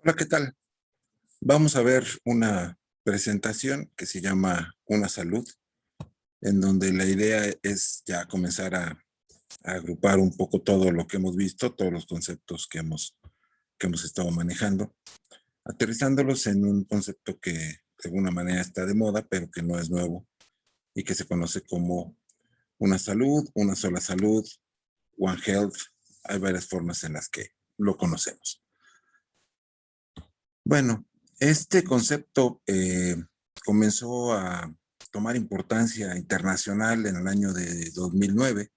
Hola, ¿qué tal? Vamos a ver una presentación que se llama Una Salud, en donde la idea es ya comenzar a agrupar un poco todo lo que hemos visto, todos los conceptos que hemos estado manejando, aterrizándolos en un concepto que de alguna manera está de moda, pero que no es nuevo y que se conoce como una salud, una sola salud, One Health. Hay varias formas en las que lo conocemos. Bueno, este concepto comenzó a tomar importancia internacional en el año de 2009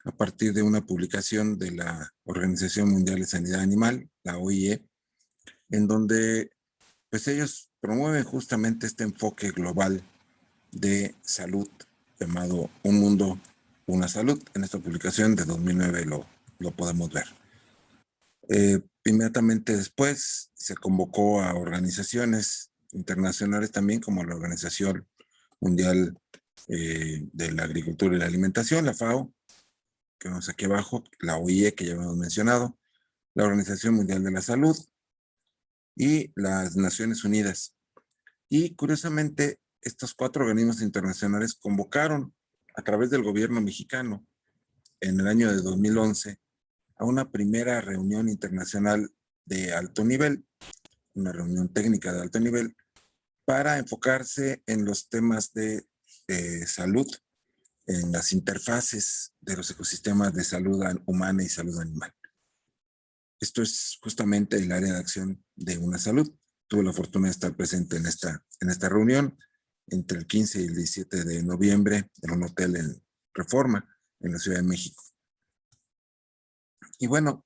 a partir de una publicación de la Organización Mundial de Sanidad Animal, la OIE, en donde pues ellos promueven justamente este enfoque global de salud llamado Un Mundo, Una Salud. En esta publicación de 2009 lo podemos ver. Inmediatamente después se convocó a organizaciones internacionales también como la Organización Mundial de la Agricultura y la Alimentación, la FAO, que vemos aquí abajo, la OIE, que ya hemos mencionado, la Organización Mundial de la Salud y las Naciones Unidas. Y curiosamente, estos cuatro organismos internacionales convocaron a través del gobierno mexicano en el año de 2011 a una primera reunión internacional de alto nivel, una reunión técnica de alto nivel, para enfocarse en los temas de salud, en las interfaces de los ecosistemas de salud humana y salud animal. Esto es justamente el área de acción de Una Salud. Tuve la fortuna de estar presente en esta reunión entre el 15 y el 17 de noviembre en un hotel en Reforma, en la Ciudad de México. Y bueno,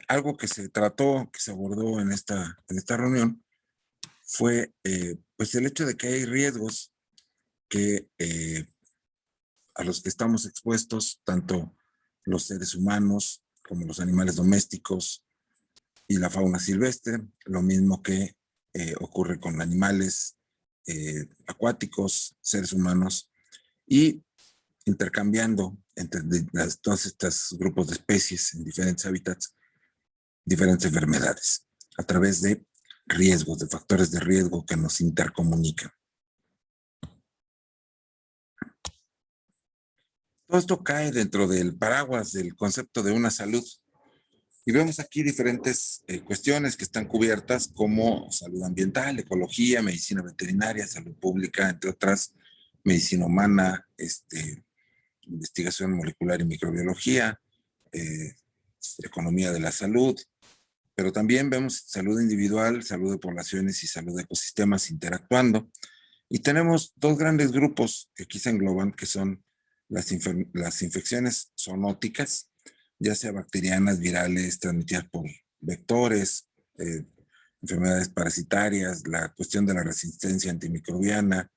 algo que se trató, que se abordó en esta reunión, fue pues el hecho de que hay riesgos que a los que estamos expuestos, tanto los seres humanos como los animales domésticos y la fauna silvestre, lo mismo que ocurre con animales acuáticos, seres humanos, y intercambiando entre todos estos grupos de especies en diferentes hábitats, diferentes enfermedades, a través de riesgos, de factores de riesgo que nos intercomunican. Todo esto cae dentro del paraguas del concepto de una salud. Y vemos aquí diferentes cuestiones que están cubiertas como salud ambiental, ecología, medicina veterinaria, salud pública, entre otras, medicina humana, investigación molecular y microbiología, eh, economía de la salud, pero también vemos salud individual, salud de poblaciones y salud de ecosistemas interactuando. Y tenemos dos grandes grupos que aquí se engloban, que son las infecciones zoonóticas, ya sea bacterianas, virales, transmitidas por vectores, enfermedades parasitarias, la cuestión de la resistencia antimicrobiana,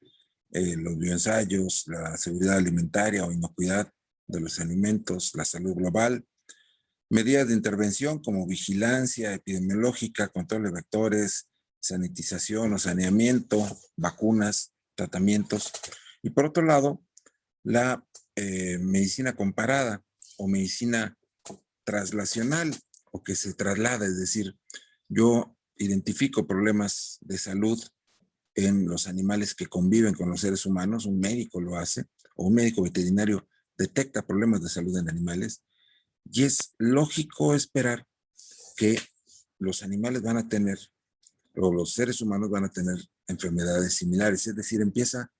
los bioensayos, la seguridad alimentaria o inocuidad de los alimentos, la salud global, medidas de intervención como vigilancia epidemiológica, control de vectores, sanitización o saneamiento, vacunas, tratamientos. Y por otro lado, la medicina comparada o medicina traslacional o que se traslada, es decir, yo identifico problemas de salud en los animales que conviven con los seres humanos, un médico lo hace, o un médico veterinario detecta problemas de salud en animales, y es lógico esperar que los animales van a tener, o los seres humanos van a tener enfermedades similares, es decir, empieza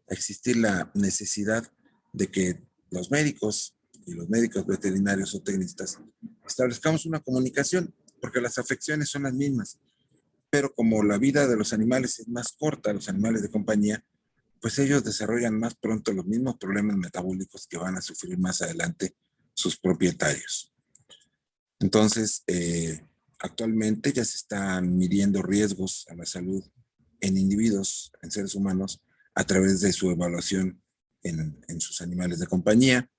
a existir la necesidad de que los médicos y los médicos veterinarios o tecnistas establezcamos una comunicación, porque las afecciones son las mismas, pero como la vida de los animales es más corta, los animales de compañía, pues ellos desarrollan más pronto los mismos problemas metabólicos que van a sufrir más adelante sus propietarios. Entonces, actualmente ya se están midiendo riesgos a la salud en individuos, en seres humanos, a través de su evaluación en sus animales de compañía,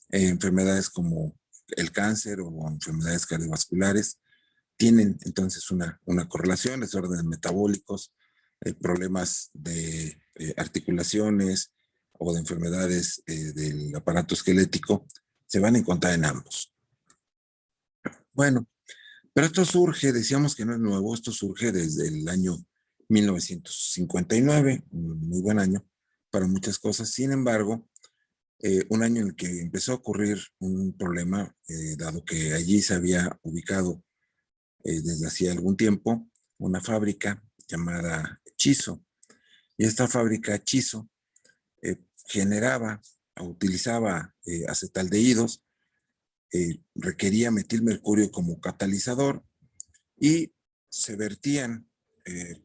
enfermedades como el cáncer o enfermedades cardiovasculares, tienen entonces una correlación, desórdenes metabólicos, problemas de articulaciones o de enfermedades del aparato esquelético, se van a encontrar en ambos. Bueno, Pero esto surge, decíamos que no es nuevo, esto surge desde el año 1959, un muy buen año para muchas cosas. Sin embargo, un año en el que empezó a ocurrir un problema, dado que allí se había ubicado desde hacía algún tiempo una fábrica llamada Chiso. Y esta fábrica Chiso generaba o utilizaba acetaldehídos, requería metilmercurio como catalizador y se vertían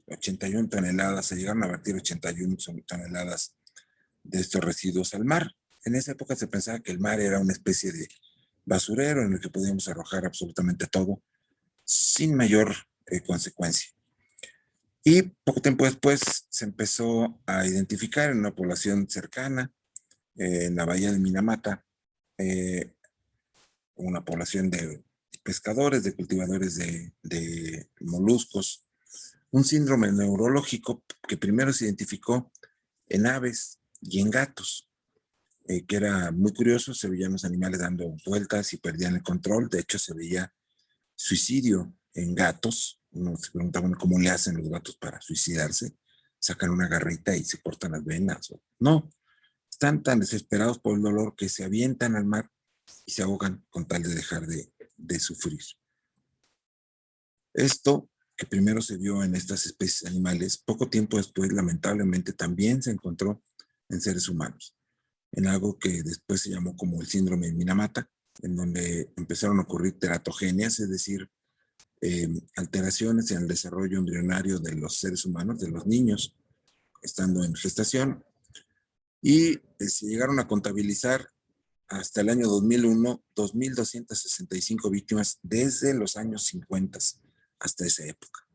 81 toneladas, se llegaron a vertir 81 toneladas de estos residuos al mar. En esa época se pensaba que el mar era una especie de basurero en el que podíamos arrojar absolutamente todo sin mayor consecuencia. Y poco tiempo después se empezó a identificar en una población cercana, en la bahía de Minamata, eh, una población de pescadores, de cultivadores de moluscos, un síndrome neurológico que primero se identificó en aves y en gatos, que era muy curioso. Se veían los animales dando vueltas y perdían el control. De hecho, se veía suicidio en gatos. Uno se preguntaba cómo le hacen los gatos para suicidarse. Sacan una garrita y se cortan las venas. No, están tan desesperados por el dolor que se avientan al mar y se ahogan con tal de dejar de sufrir. Esto, que primero se vio en estas especies animales, poco tiempo después, lamentablemente, también se encontró en seres humanos, en algo que después se llamó como el síndrome de Minamata, en donde empezaron a ocurrir teratogenias, es decir, alteraciones en el desarrollo embrionario de los seres humanos, de los niños, estando en gestación, y se llegaron a contabilizar hasta el año 2001, 2.265 víctimas desde los años 50 hasta esa época,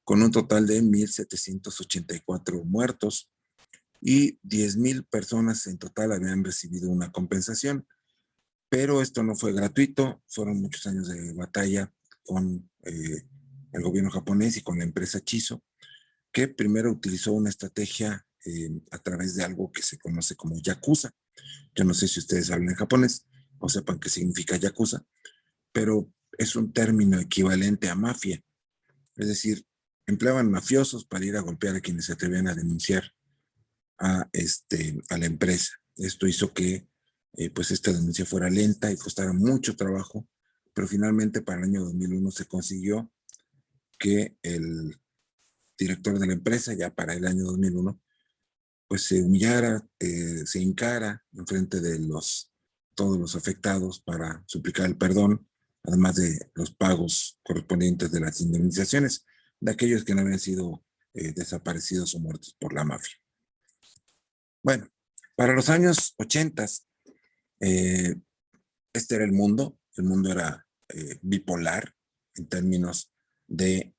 con un total de 1.784 muertos y 10.000 personas en total habían recibido una compensación. Pero esto no fue gratuito, fueron muchos años de batalla con el gobierno japonés y con la empresa Chiso, que primero utilizó una estrategia a través de algo que se conoce como yakuza. Yo no sé si ustedes hablan en japonés o sepan qué significa yakuza, pero es un término equivalente a mafia. Es decir, empleaban mafiosos para ir a golpear a quienes se atrevían a denunciar a la empresa. Esto hizo que pues esta denuncia fuera lenta y costara mucho trabajo, pero finalmente para el año 2001 se consiguió que el director de la empresa, ya para el año 2001, pues se humillara, se hincara en frente de todos los afectados para suplicar el perdón, además de los pagos correspondientes de las indemnizaciones de aquellos que no habían sido desaparecidos o muertos por la mafia. Bueno, para los años 80, este era el mundo era bipolar en términos de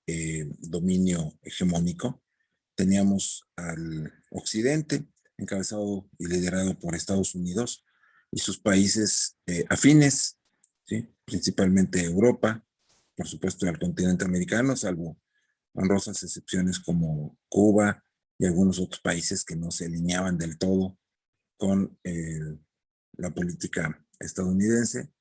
dominio hegemónico. Teníamos al occidente, encabezado y liderado por Estados Unidos y sus países afines, ¿sí? Principalmente Europa, por supuesto el continente americano, salvo honrosas excepciones como Cuba y algunos otros países que no se alineaban del todo con la política estadounidense.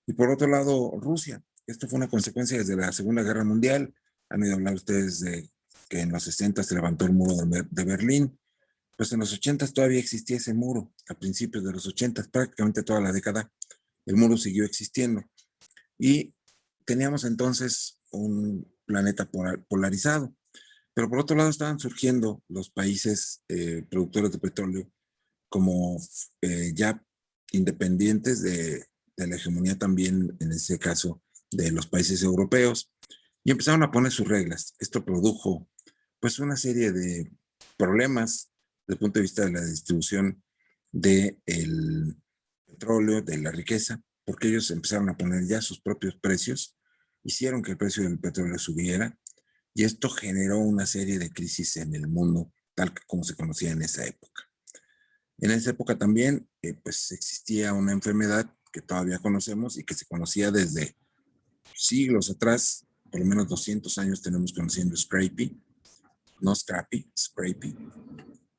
Y por otro lado, Rusia. Esto fue una consecuencia desde la Segunda Guerra Mundial. Han oído hablar ustedes de que en los 60 se levantó el muro de Berlín. Pues en los 80 todavía existía ese muro. A principios de los 80, prácticamente toda la década, el muro siguió existiendo. Y teníamos entonces un planeta polarizado. Pero por otro lado estaban surgiendo los países productores de petróleo como ya independientes de la hegemonía también, en ese caso, de los países europeos, y empezaron a poner sus reglas. Esto produjo pues una serie de problemas desde el punto de vista de la distribución del petróleo, de la riqueza, porque ellos empezaron a poner ya sus propios precios, hicieron que el precio del petróleo subiera, y esto generó una serie de crisis en el mundo, tal como se conocía en esa época. En esa época también, pues existía una enfermedad que todavía conocemos y que se conocía desde siglos atrás, por lo menos 200 años tenemos conociendo Scrapie, no Scrappy, Scrapie,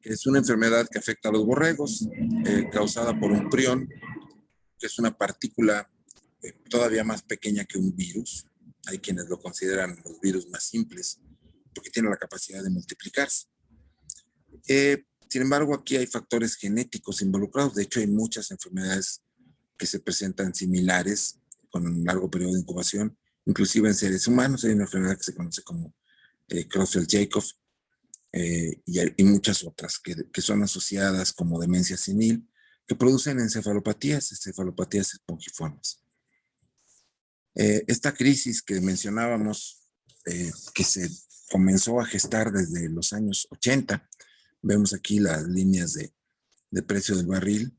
que es una enfermedad que afecta a los borregos, causada por un prión, que es una partícula todavía más pequeña que un virus, Hay quienes lo consideran los virus más simples porque tienen la capacidad de multiplicarse. Sin embargo, aquí hay factores genéticos involucrados. De hecho, hay muchas enfermedades que se presentan similares con un largo periodo de incubación, inclusive en seres humanos. Hay una enfermedad que se conoce como Creutzfeldt-Jakob, y muchas otras que son asociadas como demencia senil, que producen encefalopatías espongiformes. Esta crisis que mencionábamos, que se comenzó a gestar desde los años 80, vemos aquí las líneas de precio del barril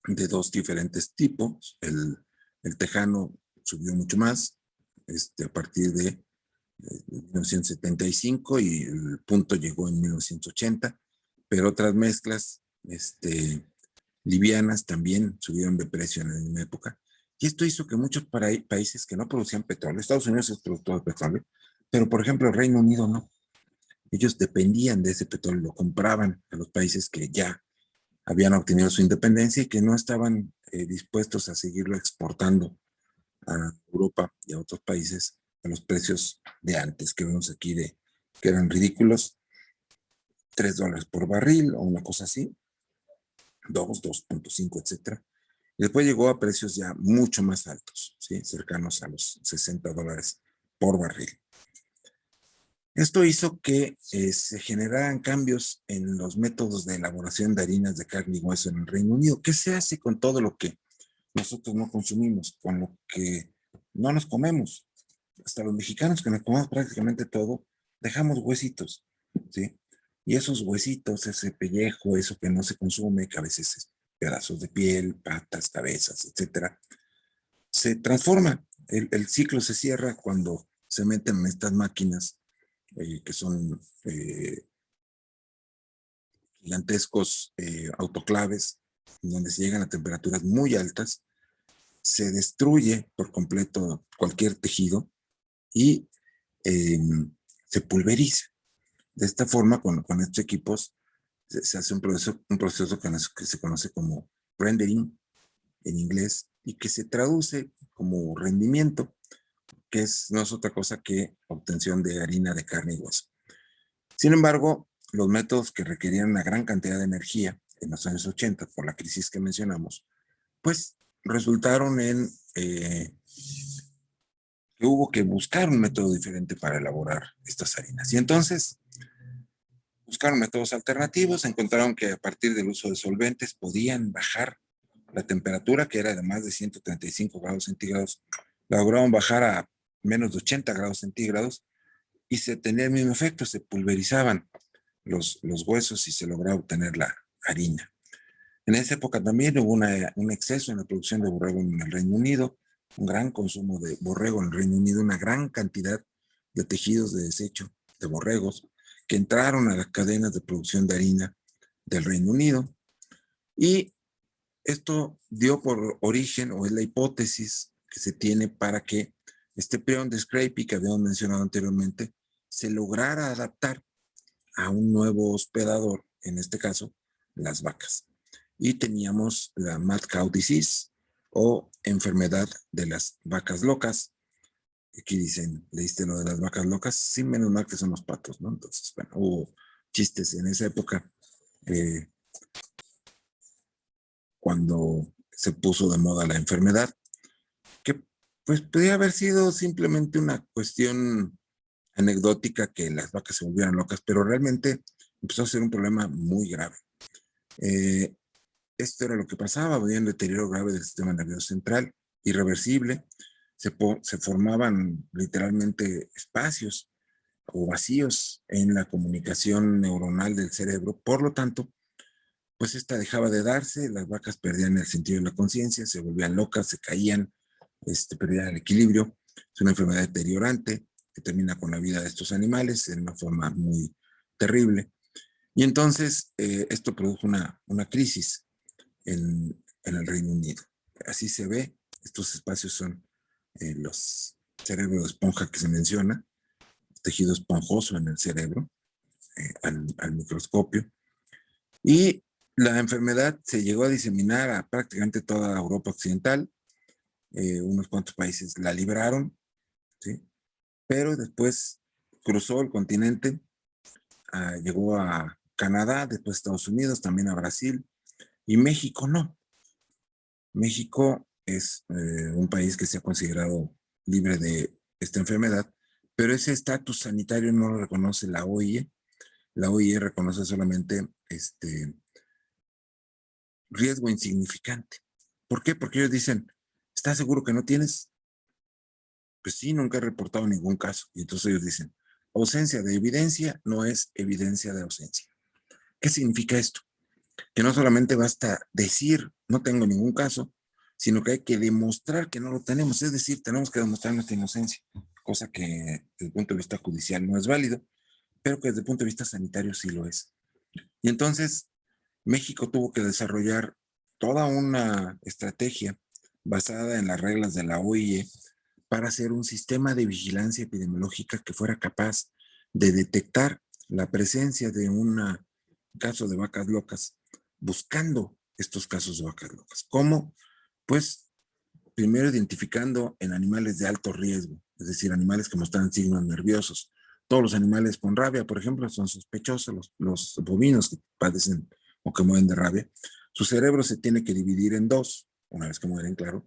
de dos diferentes tipos. El tejano subió mucho más a partir de 1975 y el punto llegó en 1980, pero otras mezclas livianas también subieron de precio en la misma época. Y esto hizo que muchos países que no producían petróleo, Estados Unidos es productor de petróleo, pero por ejemplo el Reino Unido no. Ellos dependían de ese petróleo, lo compraban a los países que ya habían obtenido su independencia y que no estaban dispuestos a seguirlo exportando a Europa y a otros países a los precios de antes que vemos aquí, que eran ridículos, $3 por barril o una cosa así, 2.5, etcétera. Y después llegó a precios ya mucho más altos, ¿sí? Cercanos a los $60 por barril. Esto hizo que se generaran cambios en los métodos de elaboración de harinas de carne y hueso en el Reino Unido. ¿Qué se hace con todo lo que nosotros no consumimos, con lo que no nos comemos? Hasta los mexicanos que nos comemos prácticamente todo, dejamos huesitos, ¿sí? Y esos huesitos, ese pellejo, eso que no se consume, que a veces es pedazos de piel, patas, cabezas, etcétera, se transforma. El ciclo se cierra cuando se meten en estas máquinas que son gigantescos autoclaves, donde se llegan a temperaturas muy altas, se destruye por completo cualquier tejido y se pulveriza. De esta forma, con estos equipos, se hace un proceso que se conoce como rendering en inglés y que se traduce como rendimiento, que no es otra cosa que obtención de harina de carne y hueso. Sin embargo, los métodos que requerían una gran cantidad de energía en los años 80 por la crisis que mencionamos, pues resultaron en que hubo que buscar un método diferente para elaborar estas harinas. Y entonces buscaron métodos alternativos, encontraron que a partir del uso de solventes podían bajar la temperatura, que era de más de 135 grados centígrados, lograron bajar a menos de 80 grados centígrados y se tenía el mismo efecto, se pulverizaban los huesos y se lograba obtener la harina. En esa época también hubo un exceso en la producción de borrego en el Reino Unido, un gran consumo de borrego en el Reino Unido, una gran cantidad de tejidos de desecho de borregos que entraron a las cadenas de producción de harina del Reino Unido. Y esto dio por origen, o es la hipótesis que se tiene para que este prion de Scrapie que habíamos mencionado anteriormente se lograra adaptar a un nuevo hospedador, en este caso, las vacas. Y teníamos la Mad Cow Disease o enfermedad de las vacas locas. Aquí dicen, leíste lo de las vacas locas, sí, menos mal que son los patos, ¿no? Entonces, bueno, hubo chistes en esa época cuando se puso de moda la enfermedad, que pues podría haber sido simplemente una cuestión anecdótica que las vacas se volvieran locas, pero realmente empezó a ser un problema muy grave. Esto era lo que pasaba, había un deterioro grave del sistema nervioso central, irreversible, se formaban literalmente espacios o vacíos en la comunicación neuronal del cerebro, por lo tanto, pues esta dejaba de darse, las vacas perdían el sentido de la conciencia, se volvían locas, se caían, perdían el equilibrio. Es una enfermedad deteriorante que termina con la vida de estos animales en una forma muy terrible. Y entonces esto produjo una crisis en el Reino Unido. Así se ve, estos espacios son los cerebros de esponja que se menciona, tejido esponjoso en el cerebro, al microscopio. Y la enfermedad se llegó a diseminar a prácticamente toda Europa occidental. Unos cuantos países la libraron, ¿sí? Pero después cruzó el continente, llegó a Canadá, después a Estados Unidos, también a Brasil, y México no. México es un país que se ha considerado libre de esta enfermedad, pero ese estatus sanitario no lo reconoce la OIE. La OIE reconoce solamente riesgo insignificante. ¿Por qué? Porque ellos dicen, ¿estás seguro que no tienes? Pues sí, nunca he reportado ningún caso. Y entonces ellos dicen, ausencia de evidencia no es evidencia de ausencia. ¿Qué significa esto? Que no solamente basta decir, no tengo ningún caso, sino que hay que demostrar que no lo tenemos. Es decir, tenemos que demostrar nuestra inocencia, cosa que desde el punto de vista judicial no es válido, pero que desde el punto de vista sanitario sí lo es. Y entonces México tuvo que desarrollar toda una estrategia basada en las reglas de la OIE para hacer un sistema de vigilancia epidemiológica que fuera capaz de detectar la presencia de un caso de vacas locas, buscando estos casos de vacas locas. ¿Cómo? Pues primero identificando en animales de alto riesgo, es decir, animales que mostran signos nerviosos. Todos los animales con rabia, por ejemplo, son sospechosos, los bovinos que padecen o que mueren de rabia. Su cerebro se tiene que dividir en dos, una vez que mueren, claro.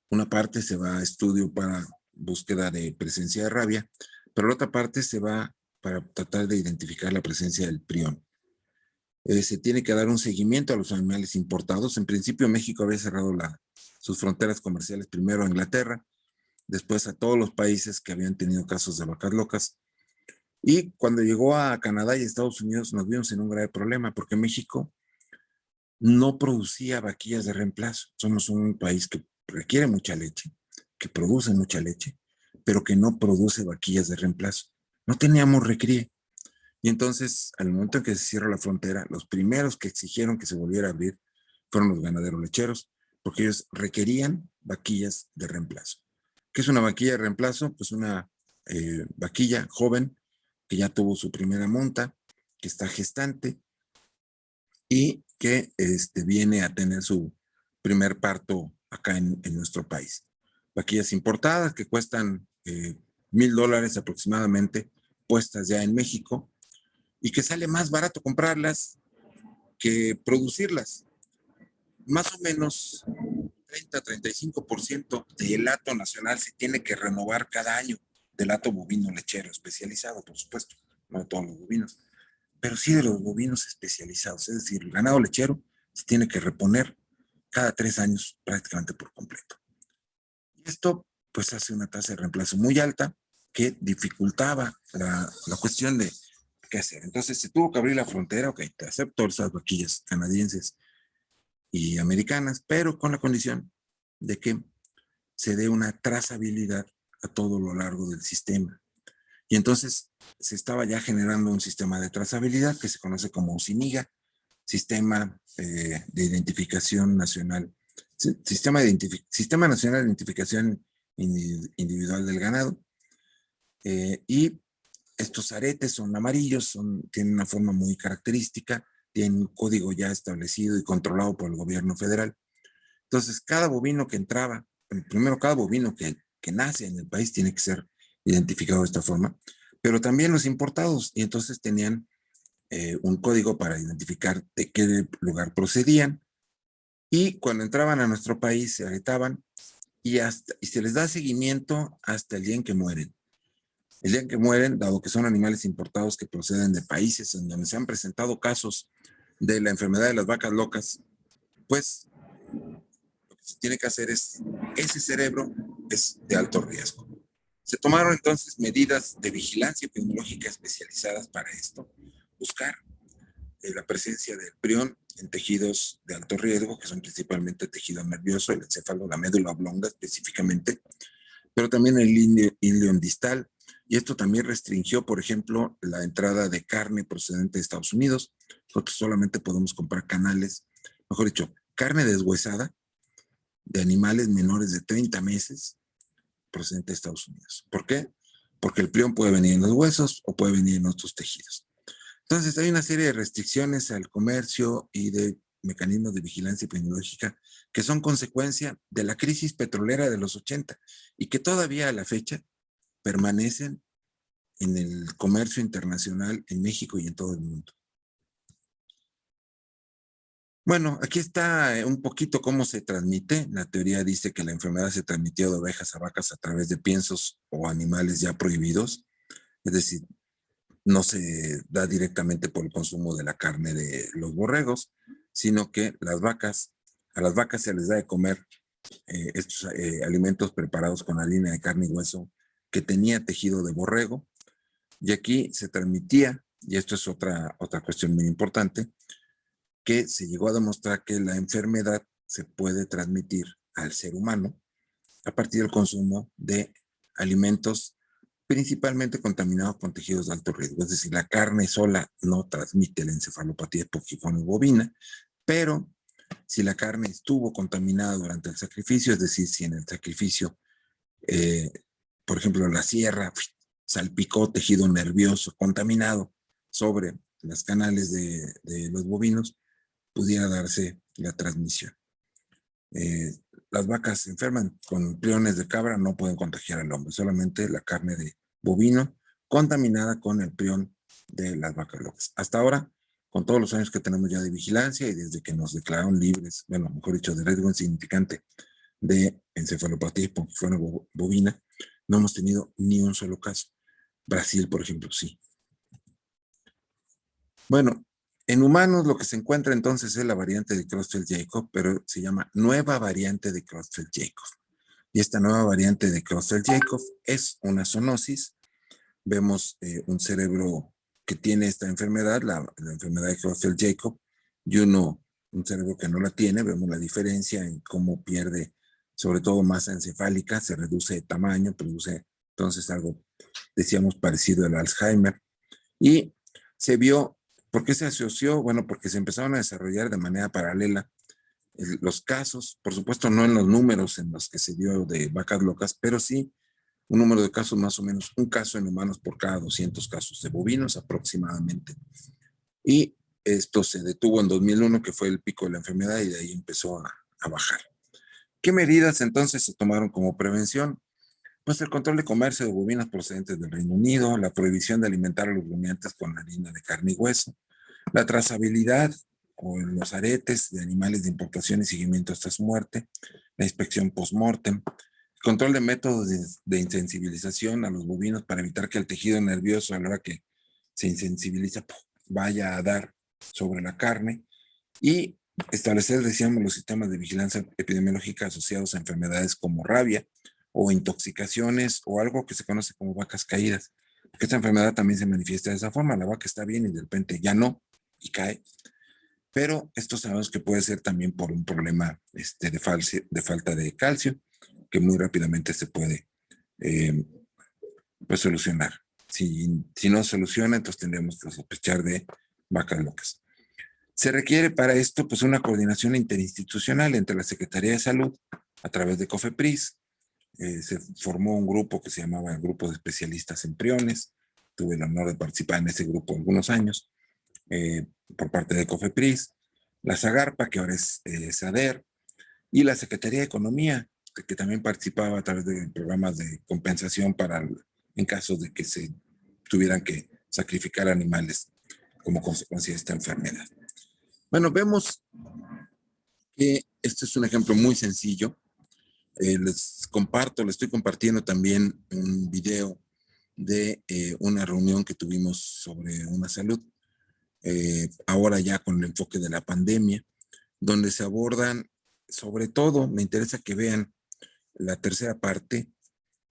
Una parte se va a estudio para búsqueda de presencia de rabia, pero la otra parte se va para tratar de identificar la presencia del prión. Se tiene que dar un seguimiento a los animales importados. En principio, México había cerrado sus fronteras comerciales primero a Inglaterra, después a todos los países que habían tenido casos de vacas locas. Y cuando llegó a Canadá y Estados Unidos, nos vimos en un grave problema, porque México no producía vaquillas de reemplazo. Somos un país que requiere mucha leche, que produce mucha leche, pero que no produce vaquillas de reemplazo. No teníamos recría. Y entonces, al momento en que se cierra la frontera, los primeros que exigieron que se volviera a abrir fueron los ganaderos lecheros, porque ellos requerían vaquillas de reemplazo. ¿Qué es una vaquilla de reemplazo? Pues una vaquilla joven que ya tuvo su primera monta, que está gestante y que viene a tener su primer parto acá en nuestro país. Vaquillas importadas que cuestan $1,000 aproximadamente, puestas ya en México, y que sale más barato comprarlas que producirlas. Más o menos 30-35% del hato nacional se tiene que renovar cada año, del hato bovino lechero especializado, por supuesto, no de todos los bovinos, pero sí de los bovinos especializados, es decir, el ganado lechero se tiene que reponer cada 3 años prácticamente por completo. Y esto pues hace una tasa de reemplazo muy alta que dificultaba la cuestión de qué hacer. Entonces se tuvo que abrir la frontera, ok, te acepto esas vaquillas canadienses y americanas, pero con la condición de que se dé una trazabilidad a todo lo largo del sistema. Y entonces se estaba ya generando un sistema de trazabilidad que se conoce como SINIGA, Sistema de Identificación Nacional, Sistema Nacional de Identificación Individual del Ganado. Y estos aretes son amarillos, tienen una forma muy característica, tienen un código ya establecido y controlado por el gobierno federal. Entonces, cada bovino que entraba, primero cada bovino que nace en el país tiene que ser identificado de esta forma, pero también los importados, y entonces tenían un código para identificar de qué lugar procedían, y cuando entraban a nuestro país se aretaban y se les da seguimiento hasta el día en que mueren. El día en que mueren, dado que son animales importados que proceden de países en donde se han presentado casos de la enfermedad de las vacas locas, pues lo que se tiene que hacer es, ese cerebro es de alto riesgo. Se tomaron entonces medidas de vigilancia epidemiológica especializadas para esto, buscar la presencia del prión en tejidos de alto riesgo, que son principalmente el tejido nervioso, el encéfalo, la médula oblonga específicamente, pero también el ilion distal. Y esto también restringió, por ejemplo, la entrada de carne procedente de Estados Unidos. Nosotros solamente podemos comprar canales, mejor dicho, carne deshuesada de animales menores de 30 meses procedente de Estados Unidos. ¿Por qué? Porque el prión puede venir en los huesos o puede venir en otros tejidos. Entonces hay una serie de restricciones al comercio y de mecanismos de vigilancia epidemiológica que son consecuencia de la crisis petrolera de los 80 y que todavía a la fecha permanecen en el comercio internacional en México y en todo el mundo. Bueno, aquí está un poquito cómo se transmite. La teoría dice que la enfermedad se transmitió de ovejas a vacas a través de piensos o animales ya prohibidos. Es decir, no se da directamente por el consumo de la carne de los borregos, sino que a las vacas se les da de comer estos alimentos preparados con harina de carne y hueso que tenía tejido de borrego. Y aquí se transmitía, y esto es otra cuestión muy importante, que se llegó a demostrar que la enfermedad se puede transmitir al ser humano a partir del consumo de alimentos principalmente contaminados con tejidos de alto riesgo. Es decir, la carne sola no transmite la encefalopatía epoxifonio bovina, pero si la carne estuvo contaminada durante el sacrificio, es decir, si en el sacrificio, por ejemplo, la sierra salpicó tejido nervioso contaminado sobre los canales de los bovinos, pudiera darse la transmisión. Las vacas se enferman con priones de cabra, no pueden contagiar al hombre, solamente la carne de bovino contaminada con el prión de las vacas locas. Hasta ahora, con todos los años que tenemos ya de vigilancia y desde que nos declararon libres, bueno, mejor dicho, de riesgo insignificante de encefalopatía espongiforme bovina, no hemos tenido ni un solo caso. Brasil, por ejemplo, sí. Bueno, en humanos lo que se encuentra entonces es la variante de Creutzfeldt-Jakob, pero se llama nueva variante de Creutzfeldt-Jakob. Y esta nueva variante de Creutzfeldt-Jakob es una zoonosis. Vemos un cerebro que tiene esta enfermedad, la enfermedad de Creutzfeldt-Jakob, y un cerebro que no la tiene. Vemos la diferencia en cómo pierde, sobre todo masa encefálica, se reduce de tamaño, produce entonces algo, decíamos, parecido al Alzheimer. Y se vio, ¿por qué se asoció? Bueno, porque se empezaron a desarrollar de manera paralela los casos, por supuesto no en los números en los que se dio de vacas locas, pero sí un número de casos más o menos, un caso en humanos por cada 200 casos de bovinos aproximadamente. Y esto se detuvo en 2001, que fue el pico de la enfermedad, y de ahí empezó a bajar. ¿Qué medidas entonces se tomaron como prevención? Pues el control de comercio de bovinas procedentes del Reino Unido, la prohibición de alimentar a los rumiantes con harina de carne y hueso, la trazabilidad o los aretes de animales de importación y seguimiento hasta su muerte, la inspección post-mortem, control de métodos de insensibilización a los bovinos para evitar que el tejido nervioso a la hora que se insensibiliza vaya a dar sobre la carne y establecer, decíamos, los sistemas de vigilancia epidemiológica asociados a enfermedades como rabia o intoxicaciones o algo que se conoce como vacas caídas. Porque esta enfermedad también se manifiesta de esa forma. La vaca está bien y de repente ya no y cae. Pero esto sabemos que puede ser también por un problema de falta de calcio, que muy rápidamente se puede pues solucionar. Si no soluciona, entonces tendremos que sospechar de vacas locas. Se requiere para esto pues una coordinación interinstitucional entre la Secretaría de Salud a través de COFEPRIS. Se formó un grupo que se llamaba el Grupo de Especialistas en Priones. Tuve el honor de participar en ese grupo algunos años por parte de COFEPRIS, la SAGARPA, que ahora es SADER, y la Secretaría de Economía, que también participaba a través de programas de compensación en caso de que se tuvieran que sacrificar animales como consecuencia de esta enfermedad. Bueno, vemos que este es un ejemplo muy sencillo. Les estoy compartiendo también un video de una reunión que tuvimos sobre una salud, ahora ya con el enfoque de la pandemia, donde se abordan, sobre todo, me interesa que vean la tercera parte,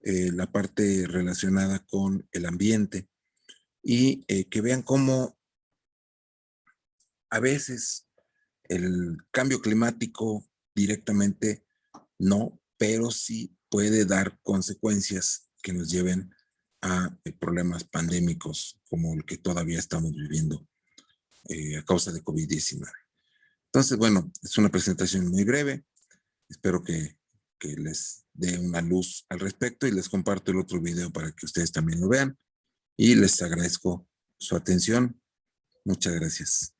la parte relacionada con el ambiente, y que vean cómo a veces el cambio climático directamente no, pero sí puede dar consecuencias que nos lleven a problemas pandémicos como el que todavía estamos viviendo a causa de COVID-19. Entonces, bueno, es una presentación muy breve. Espero que les dé una luz al respecto y les comparto el otro video para que ustedes también lo vean. Y les agradezco su atención. Muchas gracias.